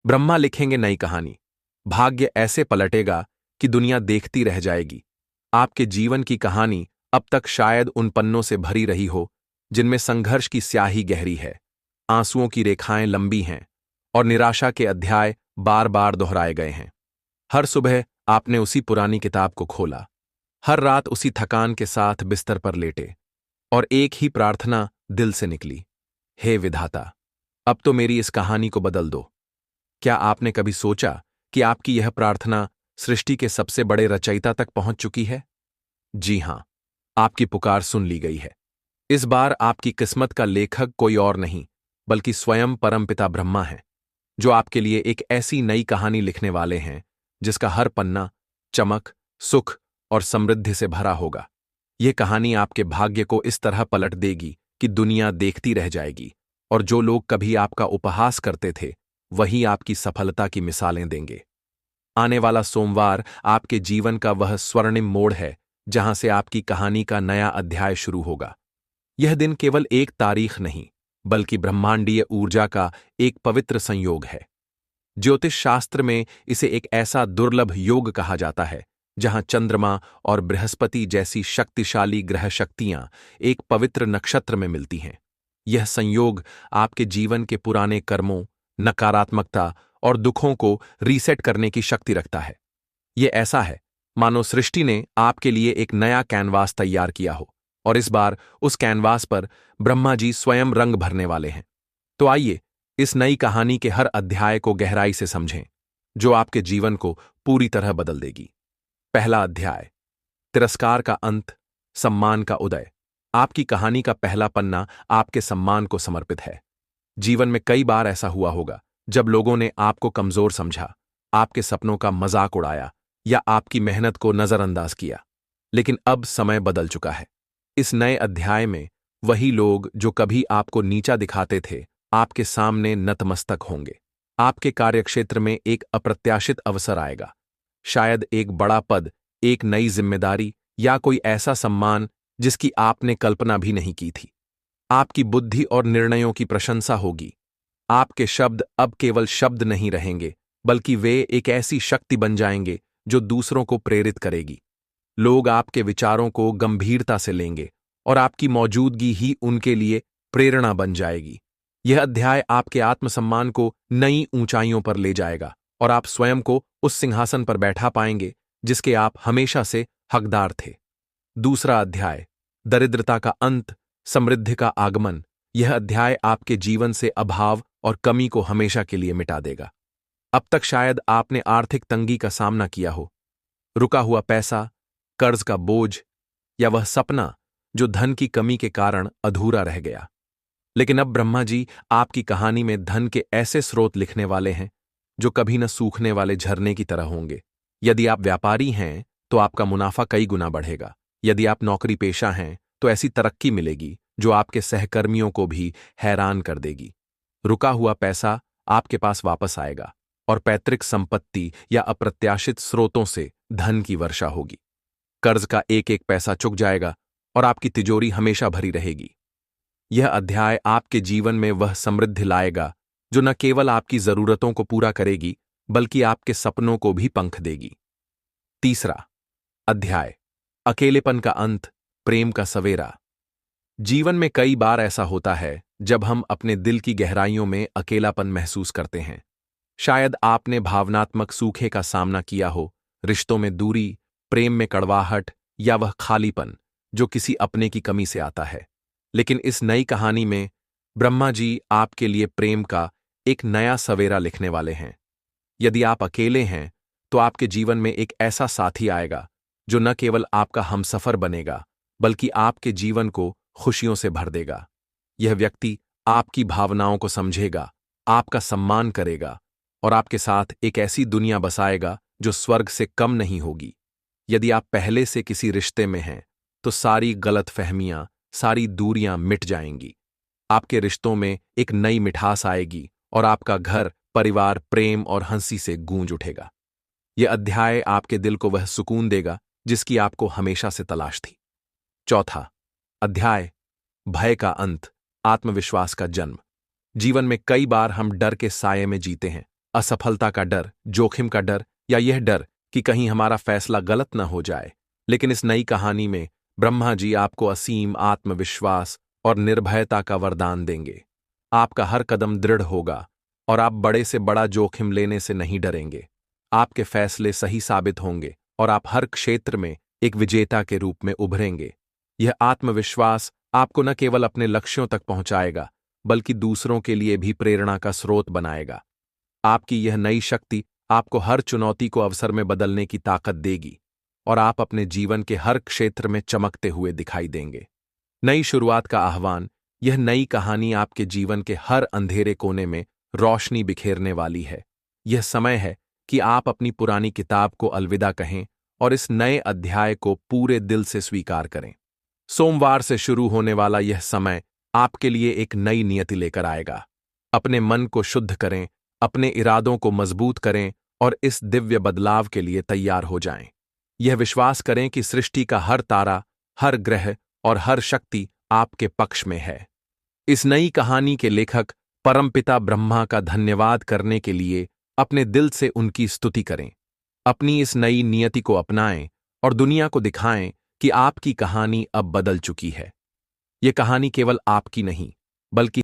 ब्रह्मा लिखेंगे नई कहानी। भाग्य ऐसे पलटेगा कि दुनिया देखती रह जाएगी। आपके जीवन की कहानी अब तक शायद उन पन्नों से भरी रही हो जिनमें संघर्ष की स्याही गहरी है, आंसुओं की रेखाएं लंबी हैं और निराशा के अध्याय बार बार दोहराए गए हैं। हर सुबह आपने उसी पुरानी किताब को खोला, हर रात उसी थकान के साथ बिस्तर पर लेटे और एक ही प्रार्थना दिल से निकली, हे विधाता, अब तो मेरी इस कहानी को बदल दो। क्या आपने कभी सोचा कि आपकी यह प्रार्थना सृष्टि के सबसे बड़े रचयिता तक पहुंच चुकी है? जी हां, आपकी पुकार सुन ली गई है। इस बार आपकी किस्मत का लेखक कोई और नहीं, बल्कि स्वयं परमपिता ब्रह्मा है, जो आपके लिए एक ऐसी नई कहानी लिखने वाले हैं जिसका हर पन्ना चमक, सुख और समृद्धि से भरा होगा। यह कहानी आपके भाग्य को इस तरह पलट देगी कि दुनिया देखती रह जाएगी, और जो लोग कभी आपका उपहास करते थे वही आपकी सफलता की मिसालें देंगे। आने वाला सोमवार आपके जीवन का वह स्वर्णिम मोड़ है जहां से आपकी कहानी का नया अध्याय शुरू होगा। यह दिन केवल एक तारीख नहीं, बल्कि ब्रह्मांडीय ऊर्जा का एक पवित्र संयोग है। ज्योतिष शास्त्र में इसे एक ऐसा दुर्लभ योग कहा जाता है जहां चंद्रमा और बृहस्पति जैसी शक्तिशाली ग्रह शक्तियां एक पवित्र नक्षत्र में मिलती हैं। यह संयोग आपके जीवन के पुराने कर्मों, नकारात्मकता और दुखों को रीसेट करने की शक्ति रखता है। यह ऐसा है मानो सृष्टि ने आपके लिए एक नया कैनवास तैयार किया हो, और इस बार उस कैनवास पर ब्रह्मा जी स्वयं रंग भरने वाले हैं। तो आइए इस नई कहानी के हर अध्याय को गहराई से समझें, जो आपके जीवन को पूरी तरह बदल देगी। पहला अध्याय, तिरस्कार का अंत, सम्मान का उदय। आपकी कहानी का पहला पन्ना आपके सम्मान को समर्पित है। जीवन में कई बार ऐसा हुआ होगा जब लोगों ने आपको कमजोर समझा, आपके सपनों का मजाक उड़ाया या आपकी मेहनत को नजरअंदाज किया। लेकिन अब समय बदल चुका है। इस नए अध्याय में वही लोग जो कभी आपको नीचा दिखाते थे, आपके सामने नतमस्तक होंगे। आपके कार्यक्षेत्र में एक अप्रत्याशित अवसर आएगा, शायद एक बड़ा पद, एक नई जिम्मेदारी या कोई ऐसा सम्मान जिसकी आपने कल्पना भी नहीं की थी। आपकी बुद्धि और निर्णयों की प्रशंसा होगी। आपके शब्द अब केवल शब्द नहीं रहेंगे, बल्कि वे एक ऐसी शक्ति बन जाएंगे जो दूसरों को प्रेरित करेगी। लोग आपके विचारों को गंभीरता से लेंगे और आपकी मौजूदगी ही उनके लिए प्रेरणा बन जाएगी। यह अध्याय आपके आत्मसम्मान को नई ऊंचाइयों पर ले जाएगा और आप स्वयं को उस सिंहासन पर बैठा पाएंगे जिसके आप हमेशा से हकदार थे। दूसरा अध्याय, दरिद्रता का अंत, समृद्धि का आगमन। यह अध्याय आपके जीवन से अभाव और कमी को हमेशा के लिए मिटा देगा। अब तक शायद आपने आर्थिक तंगी का सामना किया हो, रुका हुआ पैसा, कर्ज का बोझ या वह सपना जो धन की कमी के कारण अधूरा रह गया। लेकिन अब ब्रह्मा जी आपकी कहानी में धन के ऐसे स्रोत लिखने वाले हैं जो कभी न सूखने वाले झरने की तरह होंगे। यदि आप व्यापारी हैं तो आपका मुनाफा कई गुना बढ़ेगा। यदि आप नौकरी पेशा हैं तो ऐसी तरक्की मिलेगी जो आपके सहकर्मियों को भी हैरान कर देगी। रुका हुआ पैसा आपके पास वापस आएगा और पैतृक संपत्ति या अप्रत्याशित स्रोतों से धन की वर्षा होगी। कर्ज का एक एक पैसा चुक जाएगा और आपकी तिजोरी हमेशा भरी रहेगी। यह अध्याय आपके जीवन में वह समृद्धि लाएगा जो न केवल आपकी जरूरतों को पूरा करेगी, बल्कि आपके सपनों को भी पंख देगी। तीसरा अध्याय, अकेलेपन का अंत, प्रेम का सवेरा। जीवन में कई बार ऐसा होता है जब हम अपने दिल की गहराइयों में अकेलापन महसूस करते हैं। शायद आपने भावनात्मक सूखे का सामना किया हो, रिश्तों में दूरी, प्रेम में कड़वाहट या वह खालीपन जो किसी अपने की कमी से आता है। लेकिन इस नई कहानी में ब्रह्मा जी आपके लिए प्रेम का एक नया सवेरा लिखने वाले हैं। यदि आप अकेले हैं तो आपके जीवन में एक ऐसा साथी आएगा जो न केवल आपका हमसफर बनेगा, बल्कि आपके जीवन को खुशियों से भर देगा। यह व्यक्ति आपकी भावनाओं को समझेगा, आपका सम्मान करेगा और आपके साथ एक ऐसी दुनिया बसाएगा जो स्वर्ग से कम नहीं होगी। यदि आप पहले से किसी रिश्ते में हैं तो सारी गलतफहमियां, सारी दूरियां मिट जाएंगी। आपके रिश्तों में एक नई मिठास आएगी और आपका घर, परिवार प्रेम और हंसी से गूंज उठेगा। यह अध्याय आपके दिल को वह सुकून देगा जिसकी आपको हमेशा से तलाश थी। चौथा अध्याय, भय का अंत, आत्मविश्वास का जन्म। जीवन में कई बार हम डर के साये में जीते हैं, असफलता का डर, जोखिम का डर या यह डर कि कहीं हमारा फैसला गलत न हो जाए। लेकिन इस नई कहानी में ब्रह्मा जी आपको असीम आत्मविश्वास और निर्भयता का वरदान देंगे। आपका हर कदम दृढ़ होगा और आप बड़े से बड़ा जोखिम लेने से नहीं डरेंगे। आपके फैसले सही साबित होंगे और आप हर क्षेत्र में एक विजेता के रूप में उभरेंगे। यह आत्मविश्वास आपको न केवल अपने लक्ष्यों तक पहुंचाएगा, बल्कि दूसरों के लिए भी प्रेरणा का स्रोत बनाएगा। आपकी यह नई शक्ति आपको हर चुनौती को अवसर में बदलने की ताकत देगी और आप अपने जीवन के हर क्षेत्र में चमकते हुए दिखाई देंगे। नई शुरुआत का आह्वान। यह नई कहानी आपके जीवन के हर अंधेरे कोने में रोशनी बिखेरने वाली है। यह समय है कि आप अपनी पुरानी किताब को अलविदा कहें और इस नए अध्याय को पूरे दिल से स्वीकार करें। सोमवार से शुरू होने वाला यह समय आपके लिए एक नई नियति लेकर आएगा। अपने मन को शुद्ध करें, अपने इरादों को मजबूत करें और इस दिव्य बदलाव के लिए तैयार हो जाएं। यह विश्वास करें कि सृष्टि का हर तारा, हर ग्रह और हर शक्ति आपके पक्ष में है। इस नई कहानी के लेखक परमपिता ब्रह्मा का धन्यवाद करने के लिए अपने दिल से उनकी स्तुति करें। अपनी इस नई नियति को अपनाएं और दुनिया को दिखाएं कि आपकी कहानी अब बदल चुकी है। यह कहानी केवल आपकी नहीं, बल्कि